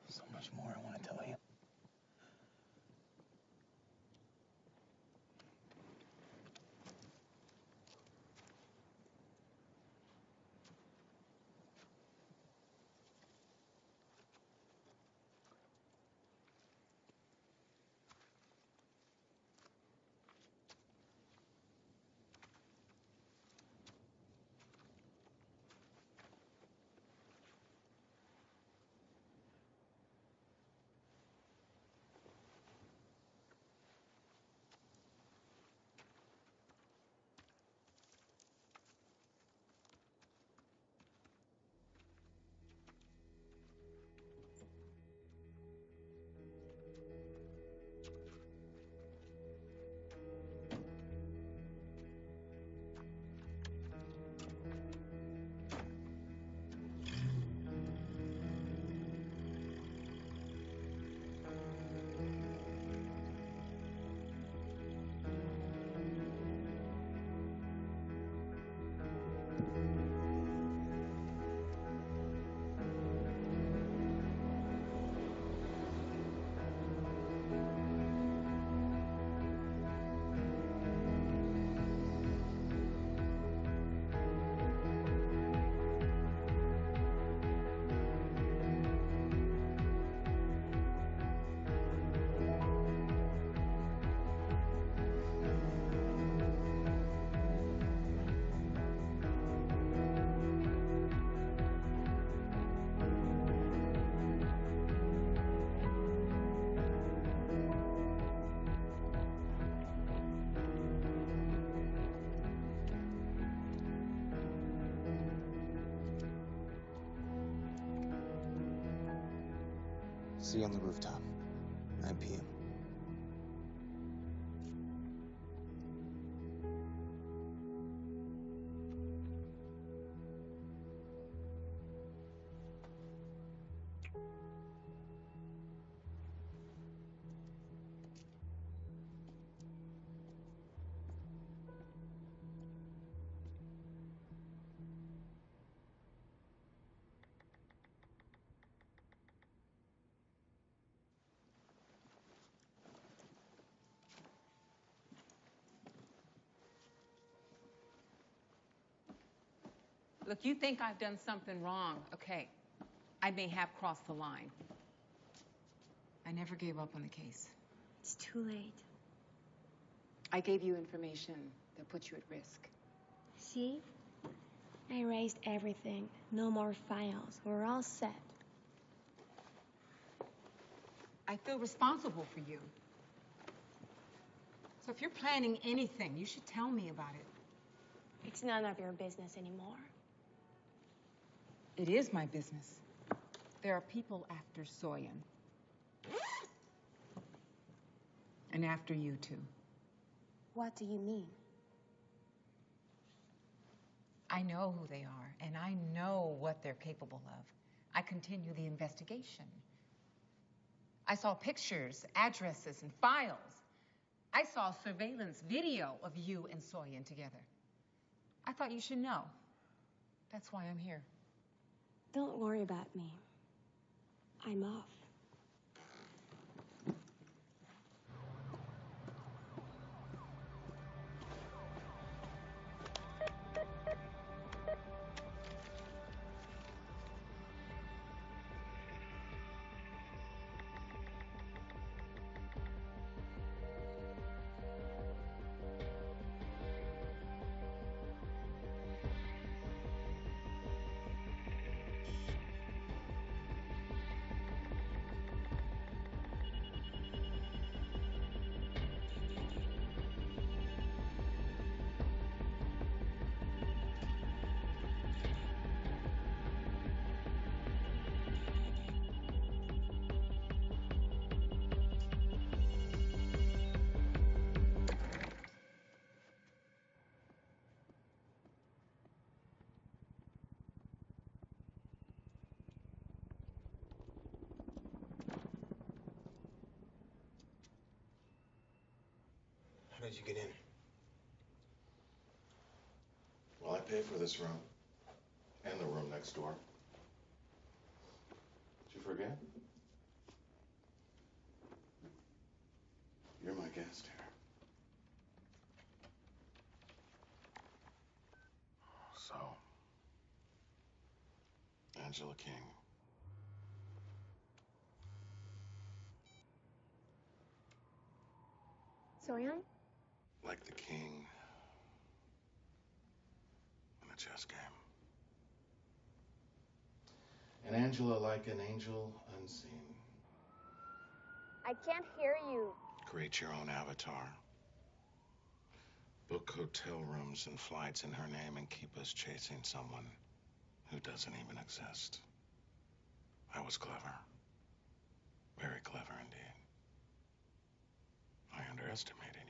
So much more I want to tell you. See you on the rooftop, 9 p.m. Look, you think I've done something wrong. Okay, I may have crossed the line. I never gave up on the case. It's too late. I gave you information that put you at risk. See? I erased everything. No more files. We're all set. I feel responsible for you. So if you're planning anything, you should tell me about it. It's none of your business anymore. It is my business. There are people after Soyan. And after you, too. What do you mean? I know who they are, and I know what they're capable of. I continue the investigation. I saw pictures, addresses, and files. I saw surveillance video of you and Soyan together. I thought you should know. That's why I'm here. Don't worry about me. I'm off. How did you get in? Well, I paid for this room and the room next door. Did you forget? You're my guest here. So, Angela King. Soyan? Like the king in a chess game. And Angela like an angel unseen. I can't hear you. Create your own avatar. Book hotel rooms and flights in her name and keep us chasing someone who doesn't even exist. I was clever. Very clever indeed. I underestimated you.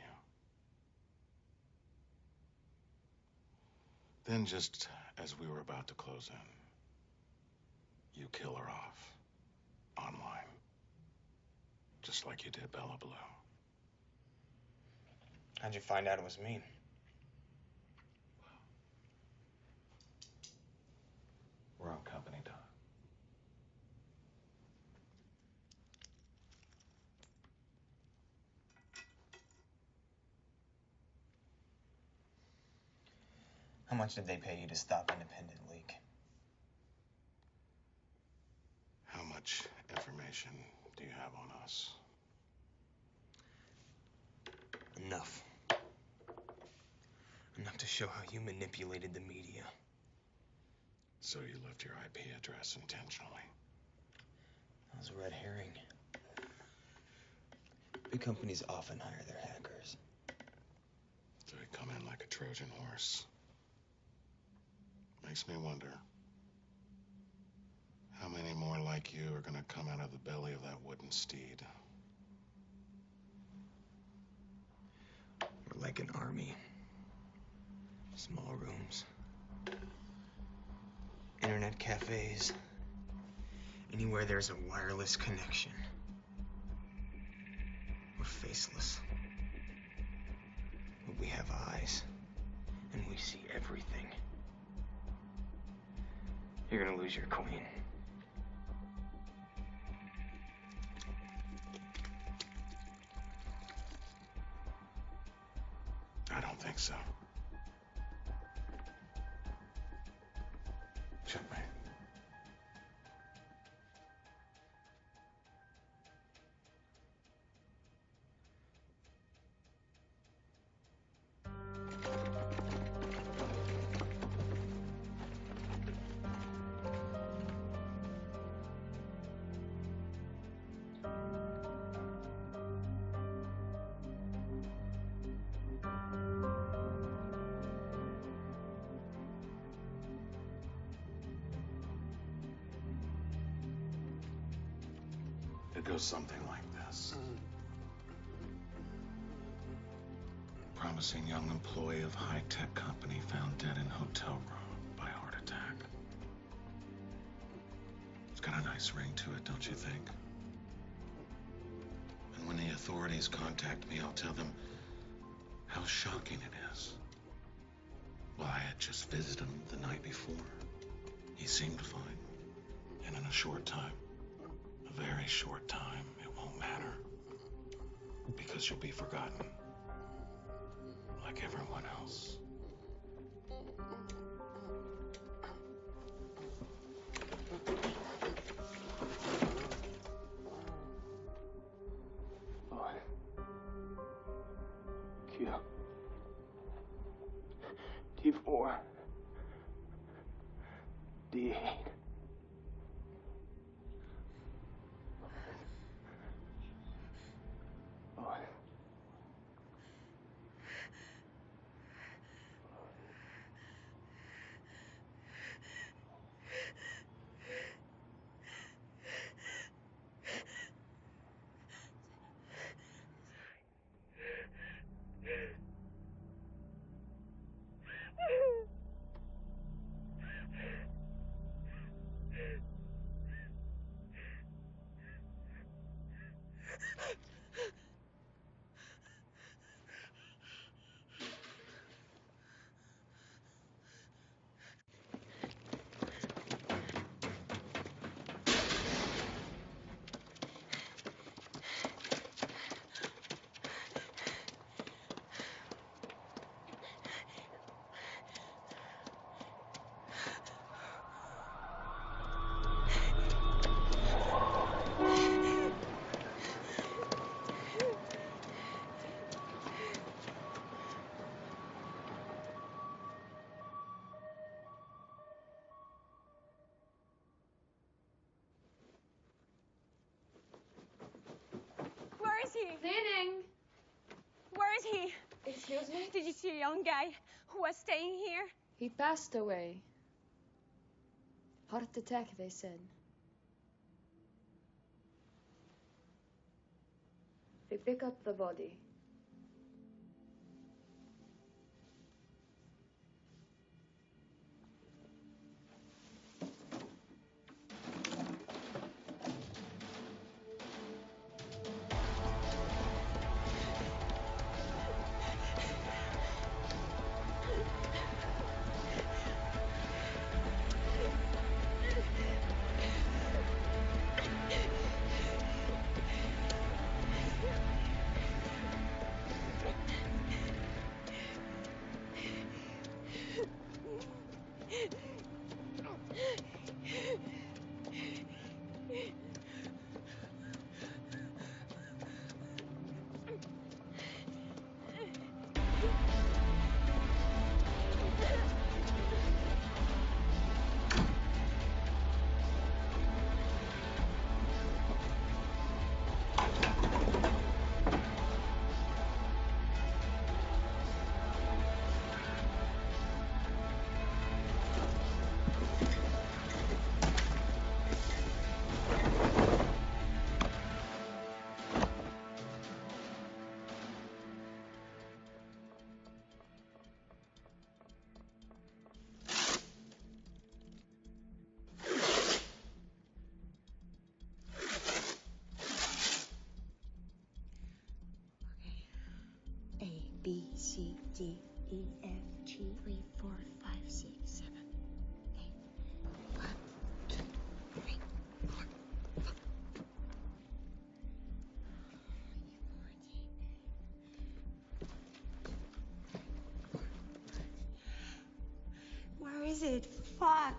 Then, just as we were about to close in, you kill her off. Online. Just like you did Bella Blue. How'd you find out it was me? We're on company time. How much did they pay you to stop Independent Leak? How much information do you have on us? Enough. Enough to show how you manipulated the media. So you left your IP address intentionally? That was a red herring. Big companies often hire their hackers. So they come in like a Trojan horse. Makes me wonder, how many more like you are gonna come out of the belly of that wooden steed? We're like an army. Small rooms. Internet cafes. Anywhere there's a wireless connection. We're faceless. But we have eyes. And we see everything. You're gonna lose your queen. I don't think so. Checkmate. It goes something like this. Promising young employee of high-tech company found dead in hotel room by heart attack. It's got a nice ring to it, don't you think? And when the authorities contact me, I'll tell them how shocking it is. Well, I had just visited him the night before. He seemed fine. And in a short time, a very short time, it won't matter. Because you'll be forgotten. Like everyone else. Q. D4. D8. Where is he? Cleaning. Where is he? Excuse me? Did you see a young guy who was staying here? He passed away. Heart attack, they said. They pick up the body. B, C, D, E, F, G, 3, 4, 5, 6, 7, 8. 1, 2, 3, 4, 5. Where is it? Fuck.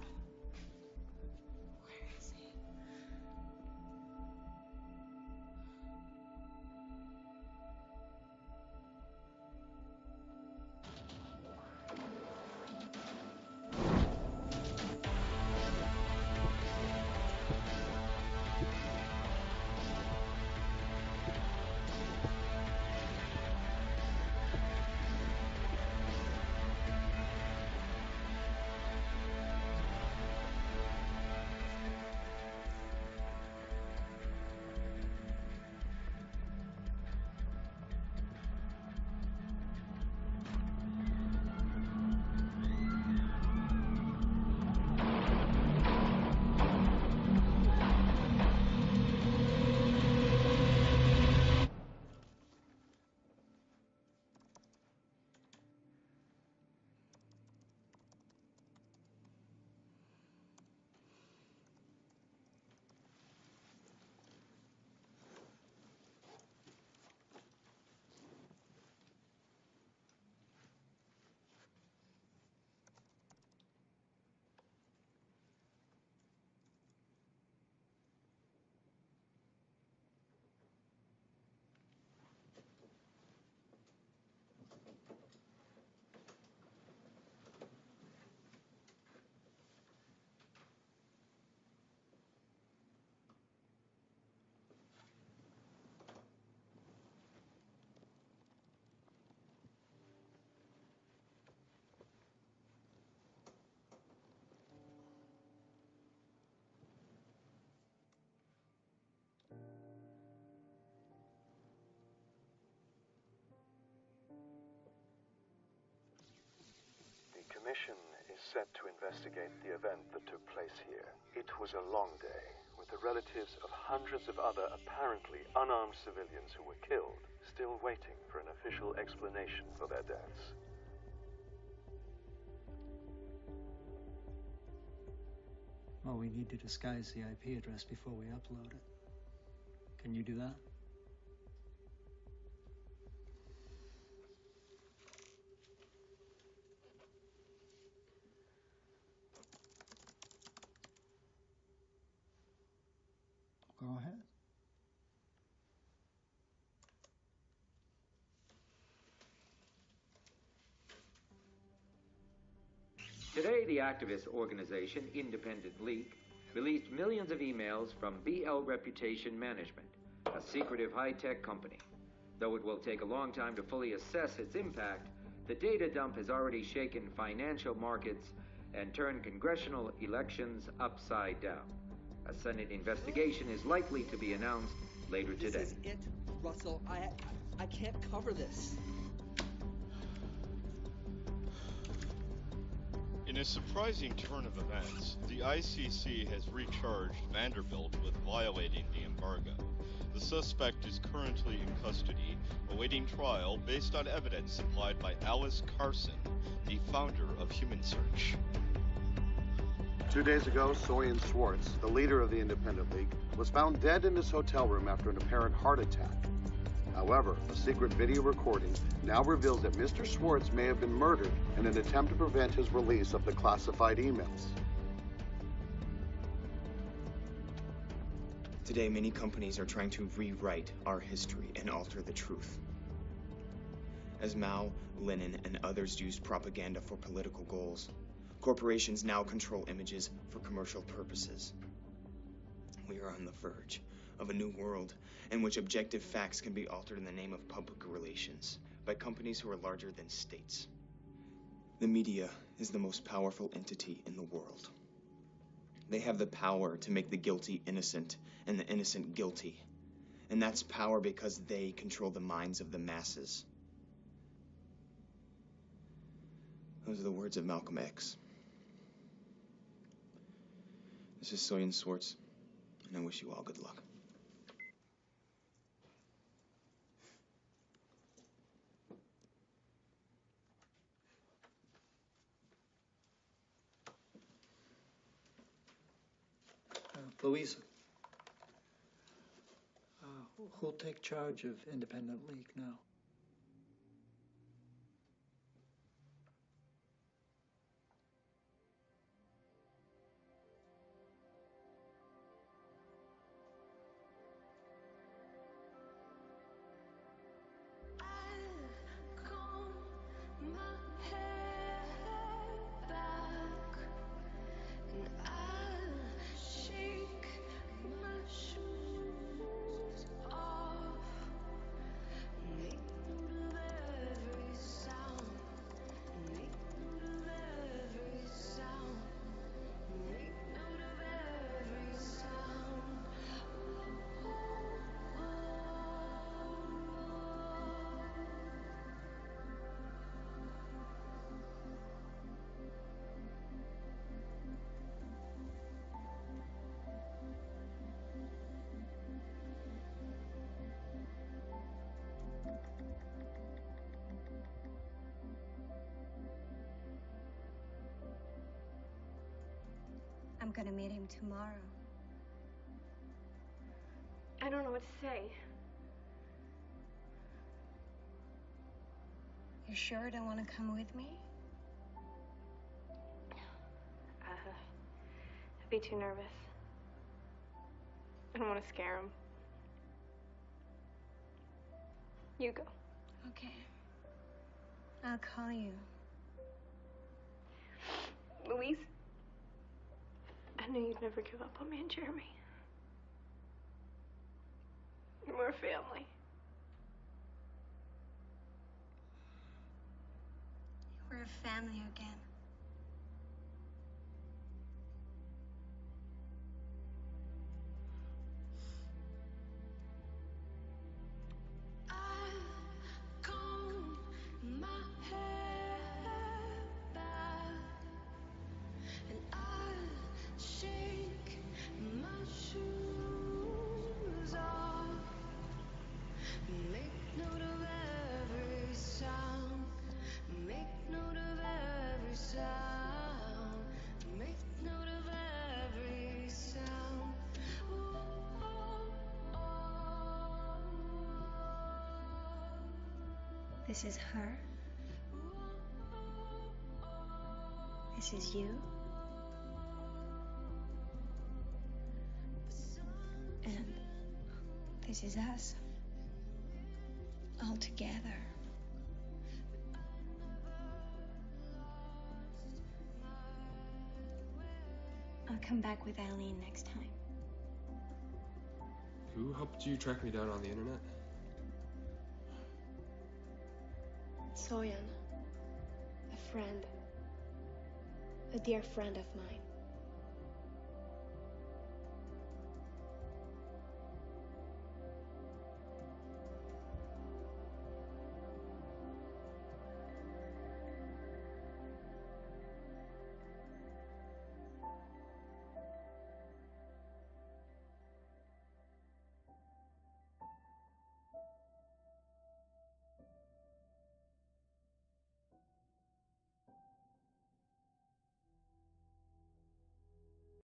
mission is set to investigate the event that took place here. It was a long day, with the relatives of hundreds of other apparently unarmed civilians who were killed still waiting for an official explanation for their deaths. Well, we need to disguise the IP address before we upload it. Can you do that? Go ahead. Today, the activist organization Independent Leak released millions of emails from BL Reputation Management, a secretive high-tech company. Though it will take a long time to fully assess its impact, the data dump has already shaken financial markets and turned congressional elections upside down. A Senate investigation is likely to be announced later today. This is it, Russell. I can't cover this. In a surprising turn of events, the ICC has recharged Vanderbilt with violating the embargo. The suspect is currently in custody, awaiting trial based on evidence supplied by Alice Carson, the founder of HumanSearch. 2 days ago, Soyan Swartz, the leader of the Independent League, was found dead in his hotel room after an apparent heart attack. However, a secret video recording now reveals that Mr. Swartz may have been murdered in an attempt to prevent his release of the classified emails. Today, many companies are trying to rewrite our history and alter the truth. As Mao, Lenin, and others used propaganda for political goals, corporations now control images for commercial purposes. We are on the verge of a new world in which objective facts can be altered in the name of public relations by companies who are larger than states. The media is the most powerful entity in the world. They have the power to make the guilty innocent and the innocent guilty. And that's power because they control the minds of the masses. Those are the words of Malcolm X. This is Soyan Swartz, and I wish you all good luck. Louisa, who'll take charge of Independent League now? I'm gonna meet him tomorrow. I don't know what to say. You sure don't want to come with me? I'd be too nervous. I don't want to scare him. You go. Okay. I'll call you. Louise, I knew you'd never give up on me and Jeremy. We're a family. We're a family again. Comb my hair back This is her. This is you. And this is us. All together. I'll come back with Eileen next time. Who helped you track me down on the internet? Soyan. A friend. A dear friend of mine.